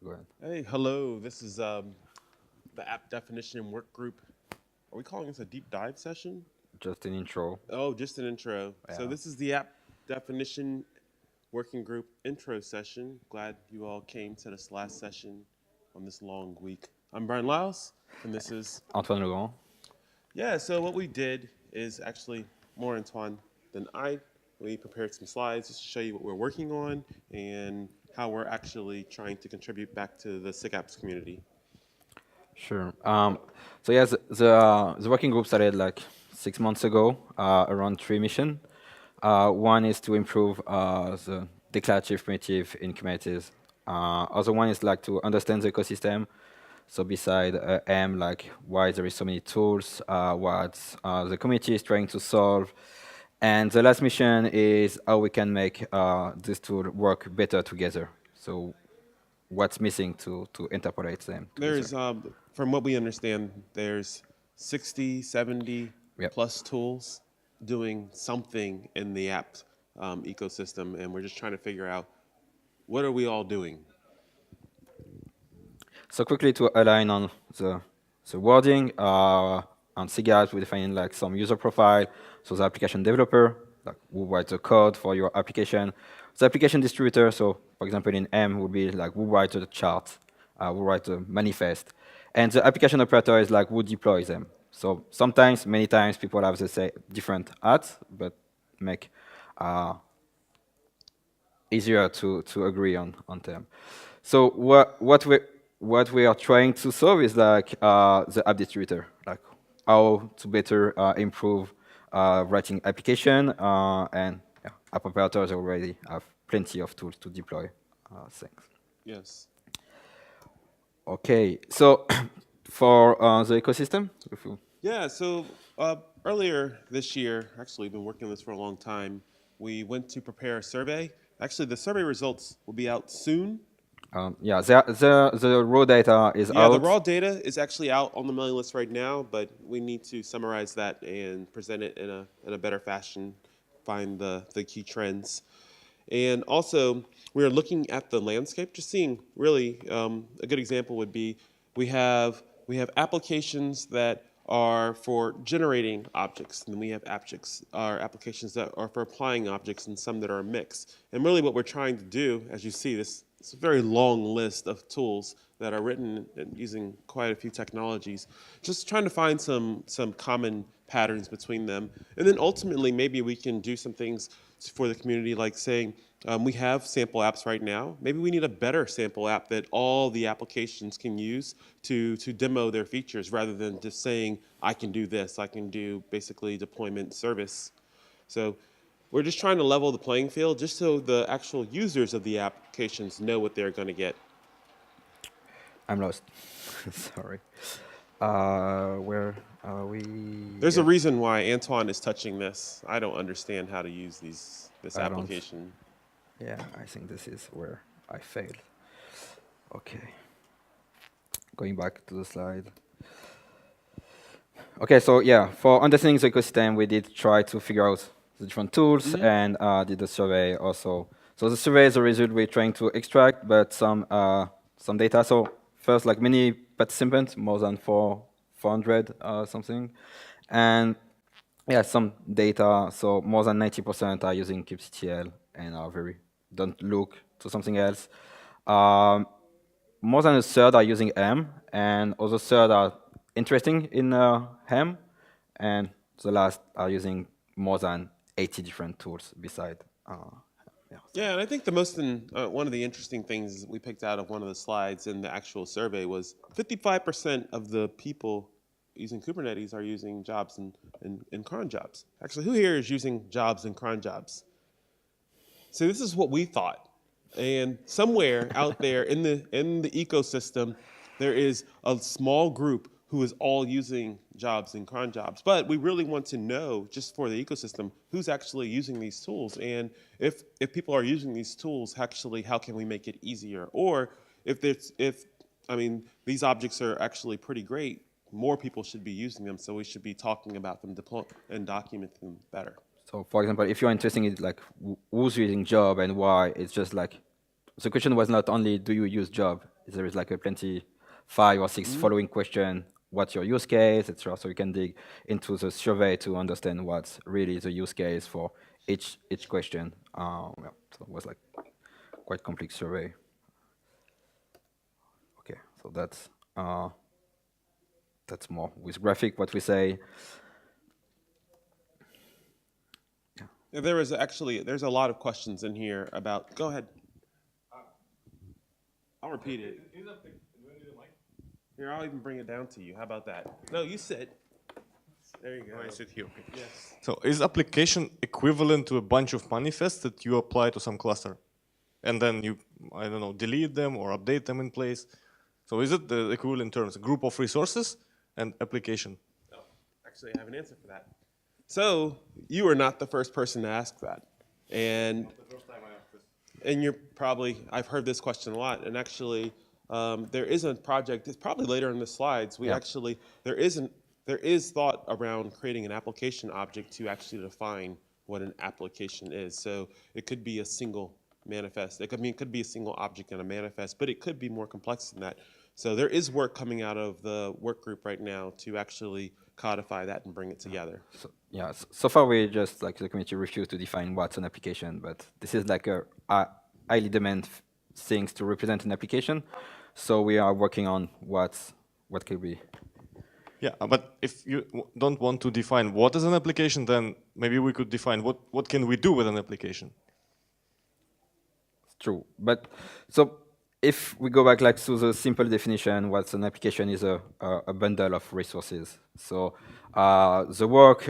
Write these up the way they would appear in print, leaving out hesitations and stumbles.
Go ahead. Hey, hello. This is the app definition work group. Are we calling this a deep dive session? Just an intro. Oh, just an intro. So Yeah. this is the app definition working group intro session. Glad you all came to this last session on this long week. I'm Brian Lyles, and this is Antoine Legrand. yeah. So what we did is actually more Antoine than I. We prepared some slides just to show you what we're working on and how we're actually trying to contribute back to the SIG apps community. Sure. So yeah, the working group started like 6 months ago, around three missions. One is to improve the declarative primitive in Kubernetes. Other one is like to understand the ecosystem. So beside M, like why there is so many tools, what the community is trying to solve. And the last mission is how we can make this tool work better together. So what's missing to interpolate them together. There's, from what we understand, there's 60, 70 Yep. plus tools doing something in the app ecosystem, and we're just trying to figure out what are we all doing. So quickly to align on the wording, on CGAPs, we define like some user profile. So the application developer, like who writes the code for your application. The application distributor, so for example in M would be like who writes the chart, who writes the manifest. And the application operator is like who deploys them. So sometimes, many times, people have to say different hats, but make easier to agree on them. So what we are trying to solve is like the app distributor, like how to better improve writing application, and yeah, app operators already have plenty of tools to deploy things. Yes. Okay, so for the ecosystem, if you- Yeah, so earlier this year, actually, we've been working on this for a long time. We went to prepare a survey. Actually, the survey results will be out soon. yeah, the raw data is Yeah, the out. raw data is actually out on the mailing list right now, but we need to summarize that and present it in a better fashion, find the key trends. And also, we're looking at the landscape, just seeing really a good example would be we have applications that are for generating objects, and then we have objects are applications that are for applying objects, and some that are a mix. And really, what we're trying to do, as you see, this it's a very long list of tools that are written using quite a few technologies. Just trying to find some common patterns between them, and then ultimately maybe we can do some things for the community, like saying we have sample apps right now. Maybe we need a better sample app that all the applications can use to demo their features, rather than just saying I can do this. I can do basically deployment service. So we're just trying to level the playing field, just so the actual users of the applications know what they're going to get. I'm lost. Sorry. Where are we? There's a Yeah, reason why Antoine is touching this. I don't understand how to use this I don't. application. Yeah, I think this is where I failed. Okay, going back to the slide. Okay, so yeah, for understanding the ecosystem, we did try to figure out the different tools and did the survey also. So the survey is the result we're trying to extract, but some data. So first, like many participants, more than 400 something, and yeah, some data. So more than 90% are using kubectl and are very don't look to something else. Um, More than a third are using M, and other third are interesting in M, and the last are using more than 80 different tools beside. Yeah, so. Yeah, and I think the most one of the interesting things we picked out of one of the slides in the actual survey was 55% of the people using Kubernetes are using jobs and cron jobs. Actually, who here is using jobs and cron jobs? So this is what we thought. And somewhere out there in the ecosystem, there is a small group who is all using jobs and cron jobs. But we really want to know, just for the ecosystem, who's actually using these tools. And if people are using these tools, actually, how can we make it easier? Or if I mean, these objects are actually pretty great, more people should be using them. So we should be talking about them, deploy and documenting them better. So for example, if you're interested in like who's using job and why, it's just like the question was not only do you use job, there is like a plenty 5 or 6 following question. What's your use case, etc. So you can dig into the survey to understand what's really the use case for each question. Yeah, so it was like quite complex survey. Okay, so that's more with graphic what we say. There is actually, there's a lot of questions in here about, go ahead. I'll repeat it. Here, I'll even bring it down to you. How about that? No, you sit. There you go. I sit here. Okay. Yes. So is application equivalent to a bunch of manifests that you apply to some cluster? And then you, I don't know, delete them or update them in place? So is it the equivalent terms, a group of resources and application? No, actually, I have an answer for that. So you are not the first person to ask that. And and you're probably, I've heard this question a lot, and actually there is a project, it's probably later in the slides, we actually, there is thought around creating an application object to actually define what an application is. So it could be a single manifest, it could be a single object in a manifest, but it could be more complex than that. So there is work coming out of the work group right now to actually codify that and bring it together. So, yeah, so far we just, like, the community refused to define what's an application, but this is like a highly demand things to represent an application. So we are working on what could be. Yeah, but if you don't want to define what is an application, then maybe we could define what can we do with an application. It's true, but so if we go back like to the simple definition, what's an application is a bundle of resources. So the work,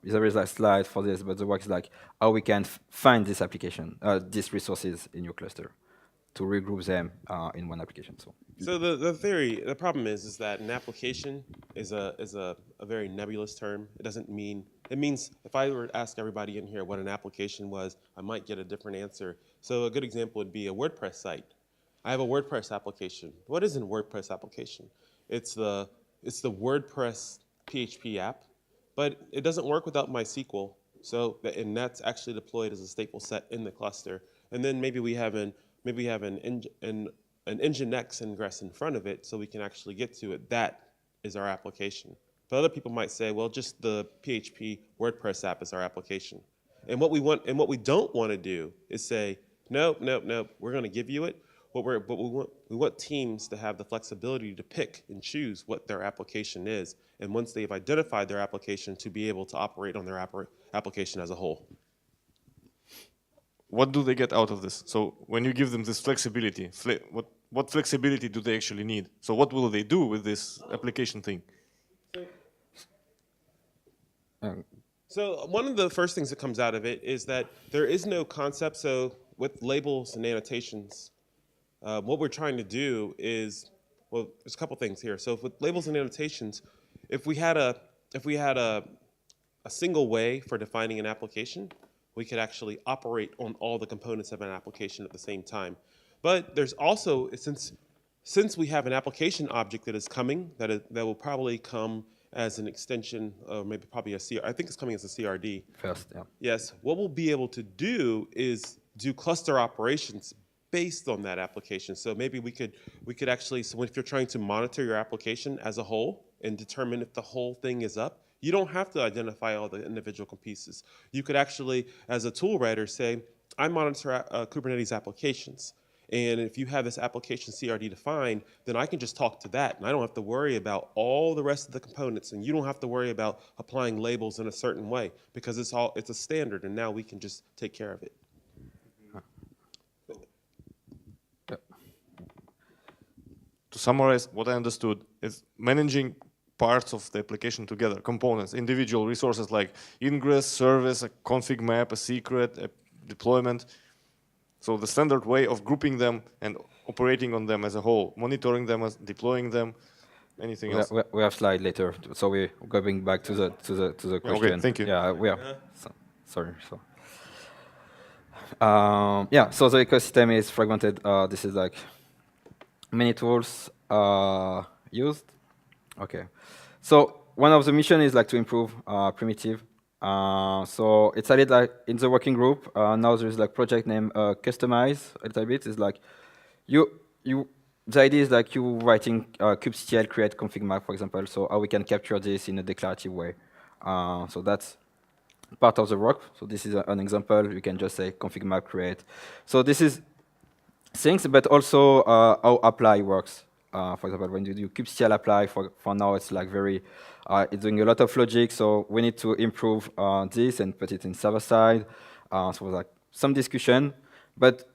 there is a slide for this, but the work is like how we can find this application, these resources in your cluster, to regroup them in one application. So the theory, the problem is that an application is a very nebulous term. It doesn't mean, it means if I were to ask everybody in here what an application was, I might get a different answer. So a good example would be a WordPress site. I have a WordPress application. What is a WordPress application? It's the WordPress PHP app, but it doesn't work without MySQL. So and that's actually deployed as a stateful set in the cluster. And then maybe we have an Nginx ingress in front of it, so we can actually get to it. That is our application. But other people might say, well, just the PHP WordPress app is our application. And what we want, and what we don't want to do is say, nope, nope, nope, we're going to give you it. We want teams to have the flexibility to pick and choose what their application is, and once they've identified their application, to be able to operate on their application as a whole. What do they get out of this? So when you give them this flexibility, what flexibility do they actually need? So what will they do with this application thing? So one of the first things that comes out of it is that there is no concept. So with labels and annotations, what we're trying to do is, well, there's a couple things here. So with labels and annotations, if we had a single way for defining an application, we could actually operate on all the components of an application at the same time. But there's also, since we have an application object that is coming, that will probably come as an extension, or maybe probably I think it's coming as a CRD. First, yeah. Yes, what we'll be able to do is do cluster operations based on that application. So maybe we could actually, so if you're trying to monitor your application as a whole and determine if the whole thing is up, you don't have to identify all the individual pieces. You could actually, as a tool writer, say, I monitor Kubernetes applications. And if you have this application CRD defined, then I can just talk to that. And I don't have to worry about all the rest of the components. And you don't have to worry about applying labels in a certain way, because it's a standard. And now we can just take care of it. To summarize, what I understood is managing parts of the application together, components, individual resources like ingress, service, a config map, a secret, a deployment. So the standard way of grouping them and operating on them as a whole, monitoring them, as deploying them, anything else. We have slide later, so we're going back to the question. Okay, thank you. Yeah, we are. Sorry. So. Yeah, so the ecosystem is fragmented. This is like many tools used. Okay, so one of the mission is like to improve primitive. So it's added like in the working group. Now there's like project name customize a little bit. It's like you the idea is like you writing kubectl create config map, for example, so how we can capture this in a declarative way. So that's part of the work. So this is an example. You can just say config map create. So this is things, but also how apply works. For example, when you do kubectl apply, for now it's like very, it's doing a lot of logic. So we need to improve this and put it in server side. So like some discussion, but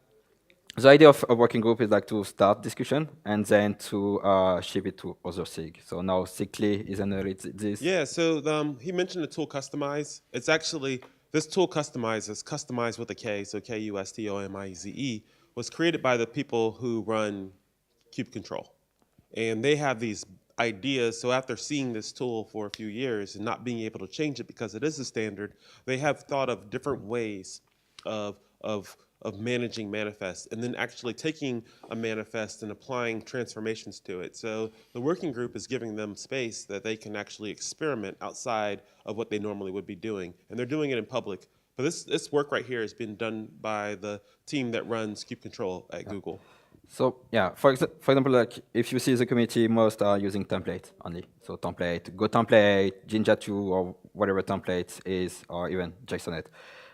the idea of a working group is like to start discussion and then to ship it to other SIG. So now SIGly is analyzing this. Yeah, so he mentioned the tool Customize. It's actually, this tool Customize is customized with a K, so Kustomize, was created by the people who run Kube Control. And they have these ideas, so after seeing this tool for a few years and not being able to change it because it is a standard, they have thought of different ways of managing manifests and then actually taking a manifest and applying transformations to it. So the working group is giving them space that they can actually experiment outside of what they normally would be doing. And they're doing it in public. But this work right here has been done by the team that runs Kube Control at Google. So yeah, for example, like if you see the community, most are using template only. So template, Go template, Jinja2 or whatever template is, or even JSONet.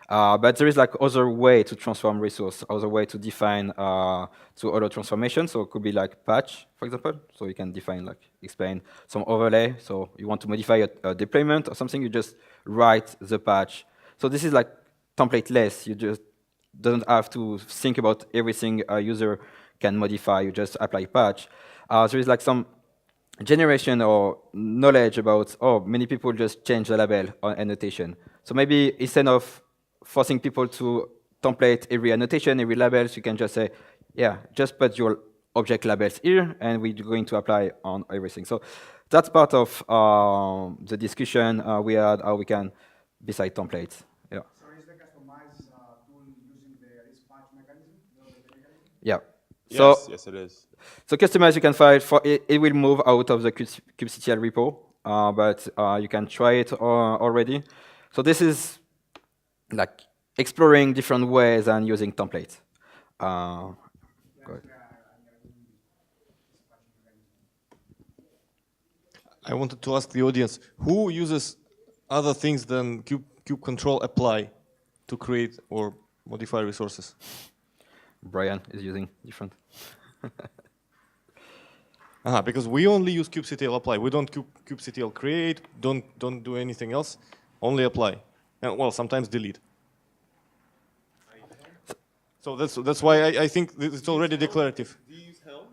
But there is like other way to transform resource, other way to define to auto transformation. So it could be like patch, for example. So you can define like explain some overlay. So you want to modify a deployment or something, you just write the patch. So this is like template-less. You just don't have to think about everything a user can modify. You just apply patch. There is like some generation or knowledge about, oh, many people just change the label or annotation. So maybe instead of forcing people to template every annotation, every labels, you can just say, yeah, just put your object labels here, and we're going to apply on everything. So that's part of the discussion we had, how we can, beside templates. Yeah. So is the customize tool using the dispatch mechanism? Yeah. Yes, yes, it is. So customize you can file for it. It will move out of the kubectl repo, but you can try it already. So this is like exploring different ways and using templates. Go ahead. I wanted to ask the audience, who uses other things than kube control apply to create or modify resources? Brian is using different. Because we only use kubectl apply. We don't kubectl create, don't do anything else, only apply. And well, sometimes delete. So that's why I think it's already declarative. Do you use Helm?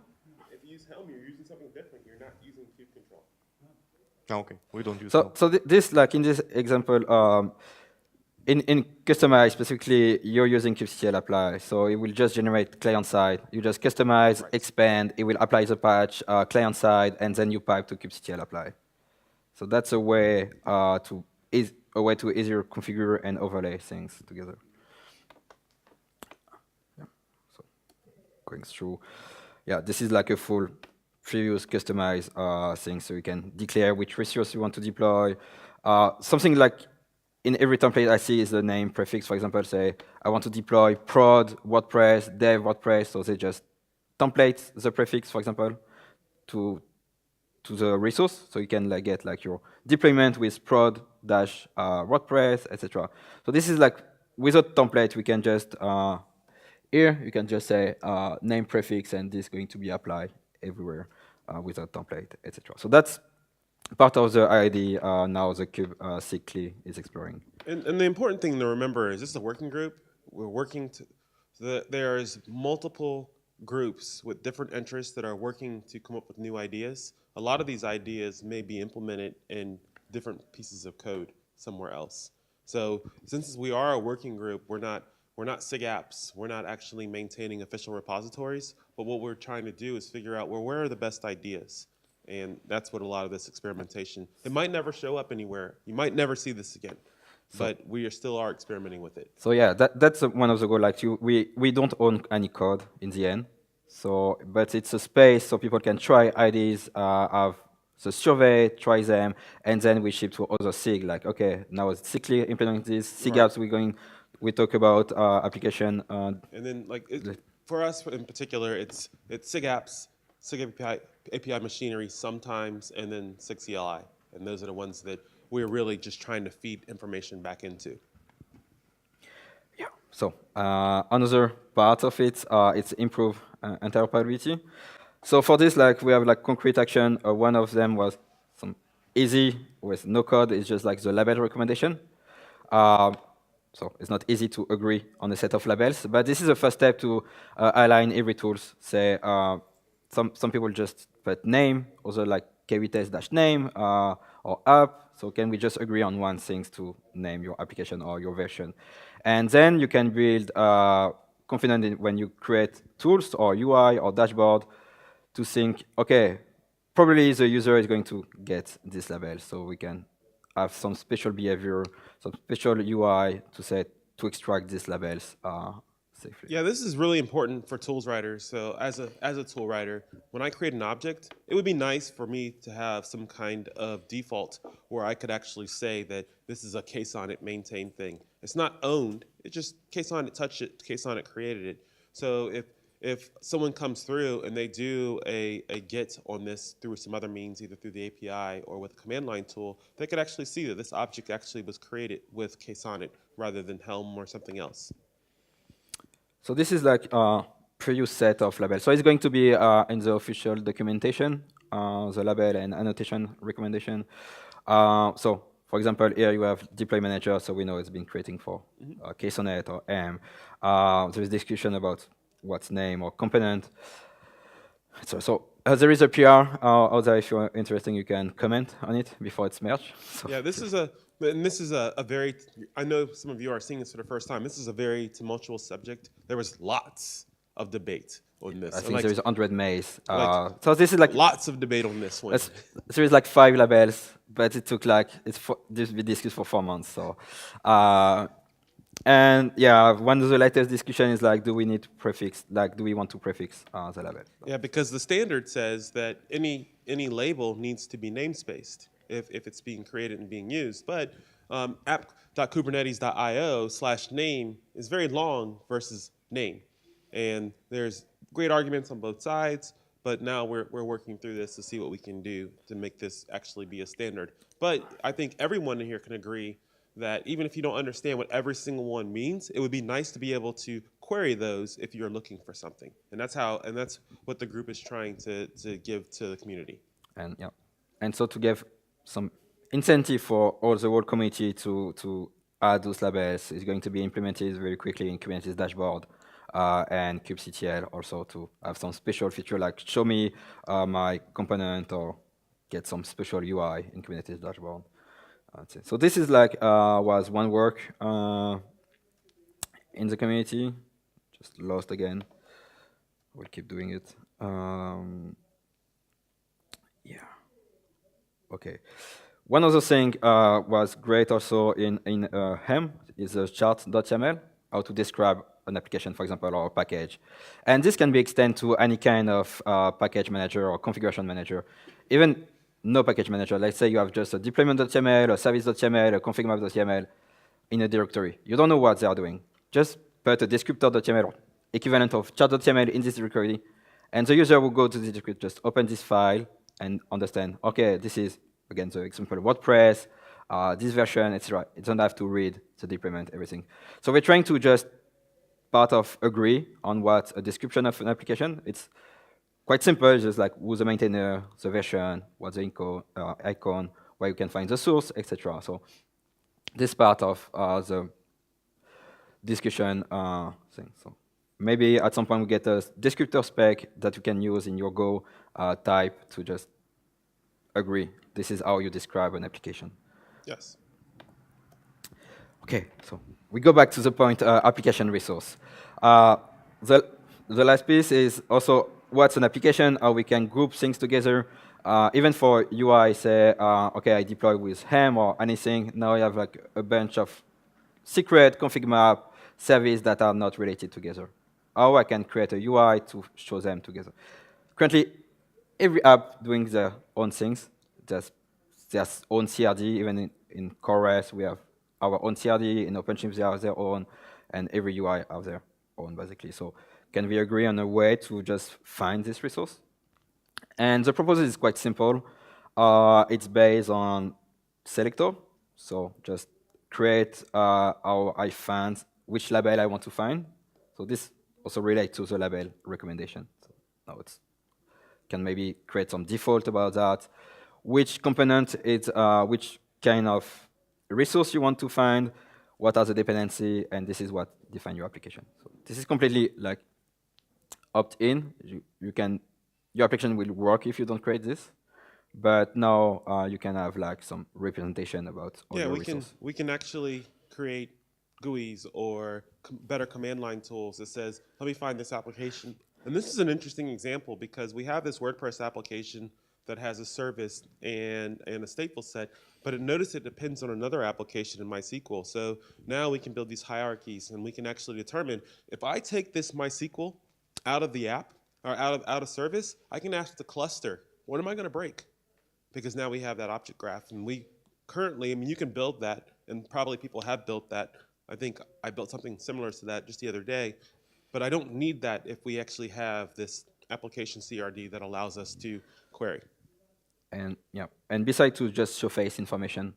If you use Helm, you're using something different. You're not using Kube Control. Okay, we don't use So this, like in this example, in customize specifically, you're using kubectl apply. So it will just generate client side. You just customize, expand. It will apply the patch client side, and then you pipe to kubectl apply. So that's a way to easier configure and overlay things together. Yeah. So going through, yeah, this is like a full previous customized thing, so you can declare which resource you want to deploy. Something like in every template I see is the name prefix. For example, say I want to deploy prod WordPress, dev WordPress, so they just template the prefix, for example, to the resource, so you can like get like your deployment with prod dash WordPress, etc. So this is like without template, we can just here you can just say name prefix, and this is going to be applied everywhere without template, etc. So that's part of the idea now the Kube Cycli is exploring. And the important thing to remember is this is a working group. We're working there's multiple groups with different interests that are working to come up with new ideas. A lot of these ideas may be implemented in different pieces of code somewhere else. So since we are a working group, we're not SIG apps. We're not actually maintaining official repositories. But what we're trying to do is figure out where are the best ideas. And that's what a lot of this experimentation, it might never show up anywhere. You might never see this again. But we still are experimenting with it. So yeah, that's one of the goals. Like we don't own any code in the end. So, but it's a space so people can try ideas, have the survey, try them, and then we ship to other SIG. Like, okay, now it's Cycli implementing this. SIG apps we talk about application. And then like for us in particular, it's SIG apps, SIG API machinery sometimes, and then SIG CLI. And those are the ones that we're really just trying to feed information back into. Yeah. So another part of it, it's improve interoperability. So for this, like we have like concrete action. One of them was some easy with no code. It's just like the label recommendation. So it's not easy to agree on a set of labels, but this is the first step to align every tools. Say some people just put name, other like kvtest-name or app. So can we just agree on one thing to name your application or your version? And then you can build confident in when you create tools or UI or dashboard to think, okay, probably the user is going to get this label, so we can have some special behavior, some special UI to say to extract these labels safely. Yeah, this is really important for tools writers. So as a tool writer, when I create an object, it would be nice for me to have some kind of default where I could actually say that this is a KSonnet maintained thing. It's not owned. It just KSonnet touched it, KSonnet created it. So if someone comes through and they do a get on this through some other means, either through the API or with a command line tool, they could actually see that this object actually was created with KSonnet rather than Helm or something else. So this is like a previous set of labels. So it's going to be in the official documentation, the label and annotation recommendation. So for example, here you have deploy manager, so we know it's been creating for KSonnet or M. There is discussion about what's name or component. So there is a PR out there. If you're interested, you can comment on it before it's merged. So Yeah, this is a very, I know some of you are seeing this for the first time. This is a very tumultuous subject. There was lots of debate on this. I think there is 100 mails. like- So this is like Lots of debate on this one. there is like 5 labels, but it took like this we discussed for 4 months. So, and yeah, one of the latest discussion is like, do we need to prefix? Like, do we want to prefix the label? Yeah, because the standard says that any label needs to be namespaced if it's being created and being used. But app.kubernetes.io/name is very long versus name. And there's great arguments on both sides, but now we're working through this to see what we can do to make this actually be a standard. But I think everyone in here can agree that even if you don't understand what every single one means, it would be nice to be able to query those if you're looking for something. And that's what the group is trying to give to the community. And yeah, and so to give some incentive for all the whole community to add those labels is going to be implemented very quickly in Kubernetes dashboard and kubectl also to have some special feature like show me my component or get some special UI in Kubernetes dashboard. That's it. So this is like was one work in the community. Just lost again. We'll keep doing it. Yeah. Okay. One other thing was great also in Helm is the chart.yml, how to describe an application, for example, or a package. And this can be extended to any kind of package manager or configuration manager. Even no package manager. Let's say you have just a deployment.yml, a service.yml, a config map.yml in a directory. You don't know what they are doing. Just put a descriptor.yml, equivalent of chart.yml in this directory, and the user will go to this directory, just open this file and understand, okay, this is, again, the example, WordPress, this version, etc. It doesn't have to read the deployment, everything. So we're trying to just part of agree on what a description of an application. It's quite simple, just like who's the maintainer, the version, what's the icon, where you can find the source, etc. So this part of the discussion thing. So maybe at some point we get a descriptor spec that you can use in your Go type to just agree. This is how you describe an application. Yes. Okay, so we go back to the point, application resource. The last piece is also what's an application, how we can group things together. Even for UI, say, okay, I deploy with Helm or anything. Now you have like a bunch of secret config map service that are not related together. How I can create a UI to show them together. Currently, every app doing their own things, just their own CRD. Even in CoreOS, we have our own CRD. In OpenShift, they have their own, and every UI have their own, basically. So can we agree on a way to just find this resource? And the proposal is quite simple. It's based on selector. So just create how I find which label I want to find. So this also relates to the label recommendation. So now it's can maybe create some default about that. Which component is which kind of resource you want to find, what are the dependency, and this is what define your application. So this is completely like opt-in. You can your application will work if you don't create this, but now you can have like some representation about all Yeah, your resources. we can actually create GUIs or better command line tools that says, let me find this application. And this is an interesting example because we have this WordPress application that has a service and a stateful set, but notice it depends on another application in MySQL. So now we can build these hierarchies and we can actually determine if I take this MySQL out of the app or out of service, I can ask the cluster, what am I going to break? Because now we have that object graph, and we currently, I mean, you can build that, and probably people have built that. I think I built something similar to that just the other day, but I don't need that if we actually have this application CRD that allows us to query. And yeah, and besides to just surface information,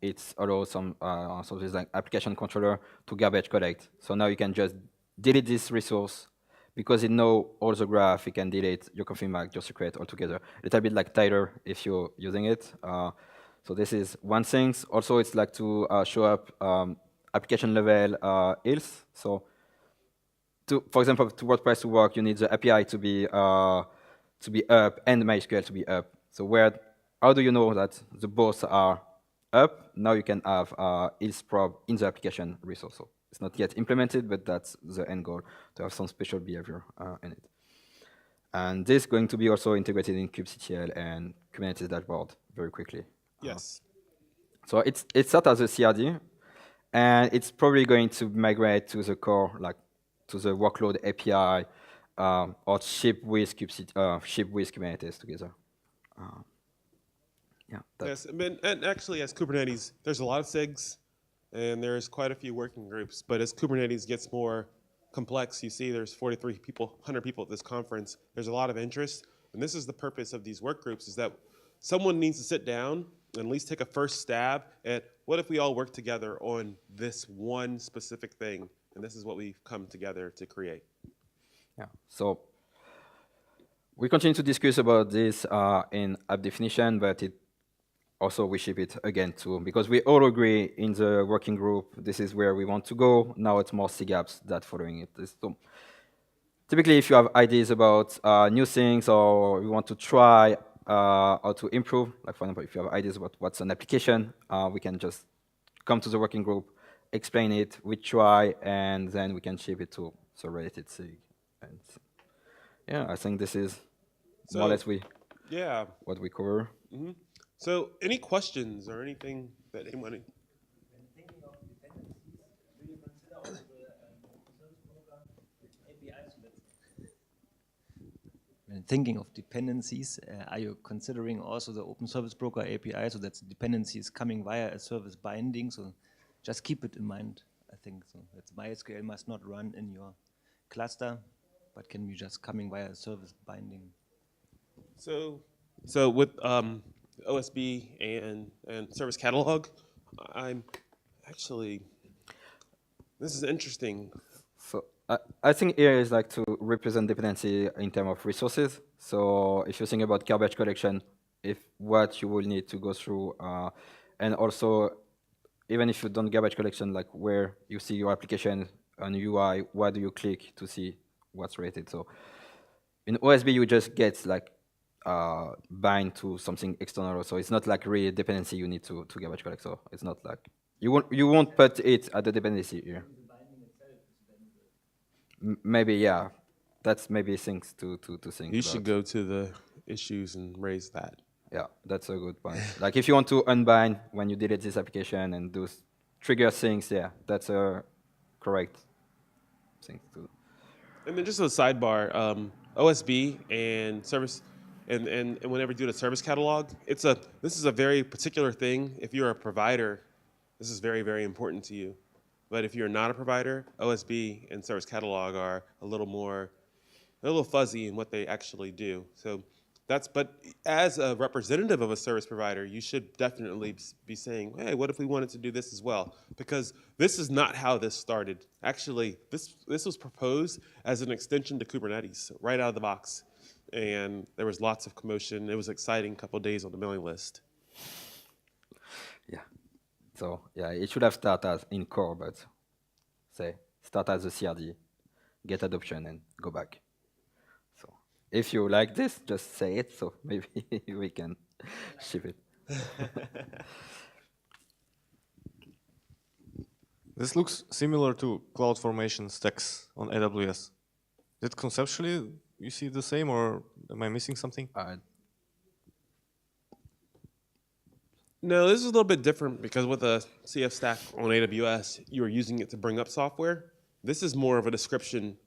it's allows some so there's like application controller to garbage collect. So now you can just delete this resource because it know all the graph. You can delete your config mark, your secret altogether. A little bit like tighter if you're using it. So this is one thing. Also, it's like to show up application level ills. So for example, to WordPress to work, you need the API to be up and MySQL to be up. So how do you know that the both are up? Now you can have ilse prob in the application resource. So it's not yet implemented, but that's the end goal, to have some special behavior in it. And this is going to be also integrated in kubectl and Kubernetes dashboard very quickly. Yes. So it's set as a CRD, and it's probably going to migrate to the core, like to the workload API, or ship with Kubernetes together. Yeah. Yes, and actually, as Kubernetes, there's a lot of SIGs, and there's quite a few working groups. But as Kubernetes gets more complex, you see there's 43 people, 100 people at this conference. There's a lot of interest, and this is the purpose of these work groups: is that someone needs to sit down and at least take a first stab at what if we all work together on this one specific thing, and this is what we've come together to create. Yeah. So we continue to discuss about this in app definition, but also we ship it again too, because we all agree in the working group, this is where we want to go. Now it's more SIGApps that following it. So typically, if you have ideas about new things or you want to try how to improve, like for example, if you have ideas about what's an application, we can just come to the working group, explain it, we try, and then we can ship it to the related SIG. And yeah, I think this is more or less what we cover. Mm-hmm. So, any questions or anything that anyone? When thinking of dependencies, do you consider also the open source program APIs? When thinking of dependencies, are you considering also the open service broker API, so that the dependency is coming via a service binding? So just keep it in mind, I think. So that MySQL must not run in your cluster, but can be just coming via a service binding. So with OSB and service catalog, I'm actually, this is interesting. So I think here is like to represent dependency in terms of resources. So if you think about garbage collection, if what you will need to go through, and also even if you don't garbage collection, like where you see your application on UI, where do you click to see what's rated? So in OSB, you just get like bind to something external. So it's not like really dependency you need to garbage collect. So it's not like you won't put it at the dependency here. Maybe, yeah. That's maybe things to think You about. should go to the issues and raise that. Yeah, that's a good point. Like if you want to unbind when you delete this application and do trigger things, yeah, that's a correct thing to do. And then just a sidebar, OSB and service, and whenever you do the service catalog, this is a very particular thing. If you're a provider, this is very, very important to you. But if you're not a provider, OSB and service catalog are a little fuzzy in what they actually do. So But as a representative of a service provider, you should definitely be saying, hey, what if we wanted to do this as well? Because this is not how this started. Actually, this was proposed as an extension to Kubernetes right out of the box. And there was lots of commotion. It was exciting couple of days on the mailing list. Yeah. So yeah, it should have started as in core, but say start as a CRD, get adoption, and go back. So if you like this, just say it. So maybe we can ship it. This looks similar to CloudFormation stacks on AWS. Is it conceptually you see the same, or am I missing something? No, this is a little bit different because with a CF stack on AWS, you are using it to bring up software. This is more of a description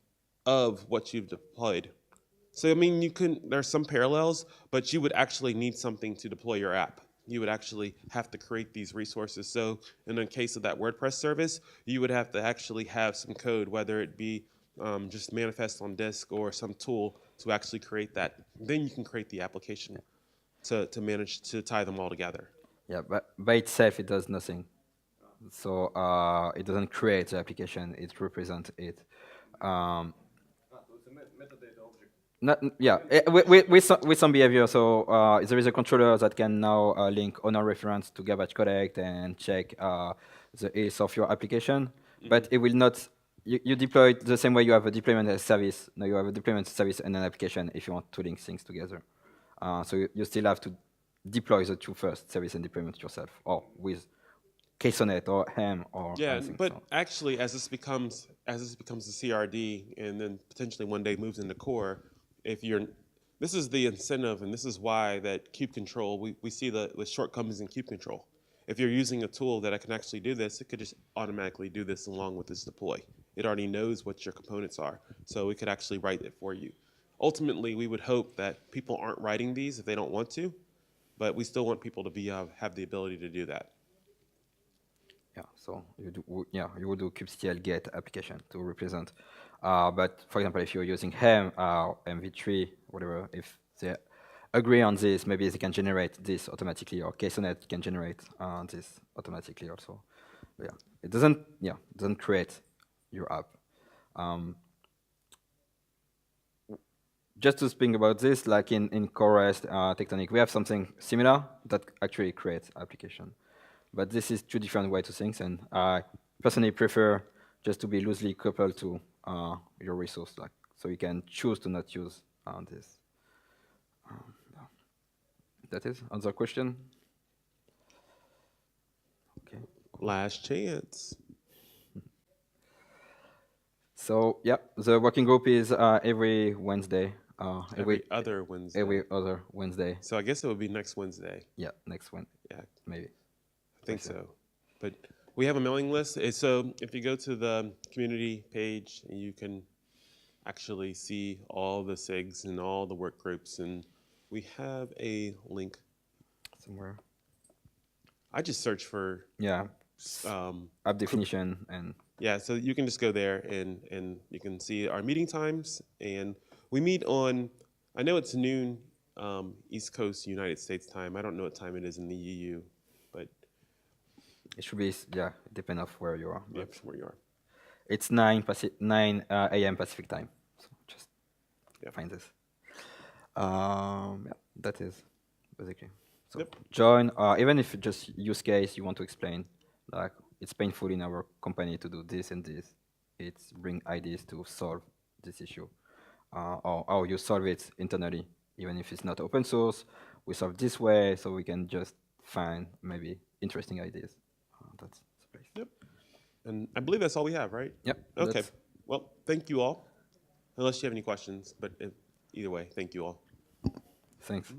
of what you've deployed. So, I mean, there's some parallels, but you would actually need something to deploy your app. You would actually have to create these resources. So in the case of that WordPress service, you would have to actually have some code, whether it be just manifest on disk or some tool to actually create that. Then you can create the application to manage to tie them all together. Yeah, but by itself, it does nothing. So it doesn't create the application, it represents it. Not, yeah, with some behavior. So there is a controller that can now link owner reference to garbage collect and check the health of your application. But it will not. You deploy it the same way you have a deployment as service. Now you have a deployment service and an application if you want to link things together. So you still have to deploy the two first, service and deployment yourself, or with KSONet or Ham or yeah, anything. but So. actually, as this becomes a CRD and then potentially one day moves into core, this is the incentive, and this is why that kube control, we see the shortcomings in kube control. If you're using a tool that can actually do this, it could just automatically do this along with this deploy. It already knows what your components are, so it could actually write it for you. Ultimately, we would hope that people aren't writing these if they don't want to, but we still want people to have the ability to do that. Yeah, so you would do kubectl get application to represent. But for example, if you're using Ham or MV3, whatever, if they agree on this, maybe they can generate this automatically, or KSONet can generate this automatically also. But yeah, it doesn't create your app. Just to speak about this, like in CoreREST, Tectonic, we have something similar that actually creates application. But this is two different ways to things, and I personally prefer just to be loosely coupled to your resource, so you can choose to not use this. That is another question. Okay. Last chance. So yeah, the working group is every Wednesday. Every other Wednesday. Every other Wednesday. So I guess it would be next Wednesday. Yeah, next Wednesday. Yeah, maybe. I think so. But we have a mailing list. So if you go to the community page, you can actually see all the SIGs and all the work groups. And we have a link somewhere. I just search for app definition and yeah. So you can just go there and you can see our meeting times. And we meet on, I know it's noon East Coast United States time. I don't know what time it is in the EU, but it should be, depend of where you are. Yeah, where you are. It's 9 a.m. Pacific time. So just find this. That is basically. So join, even if just use case you want to explain, like it's painful in our company to do this and this. It's bring ideas to solve this issue, or how you solve it internally. Even if it's not open source, we solve this way, so we can just find maybe interesting ideas. That's the place. Yep. And I believe that's all we have, right? Yep. Okay. Well, thank you all. Unless you have any questions, but either way, thank you all. Thanks.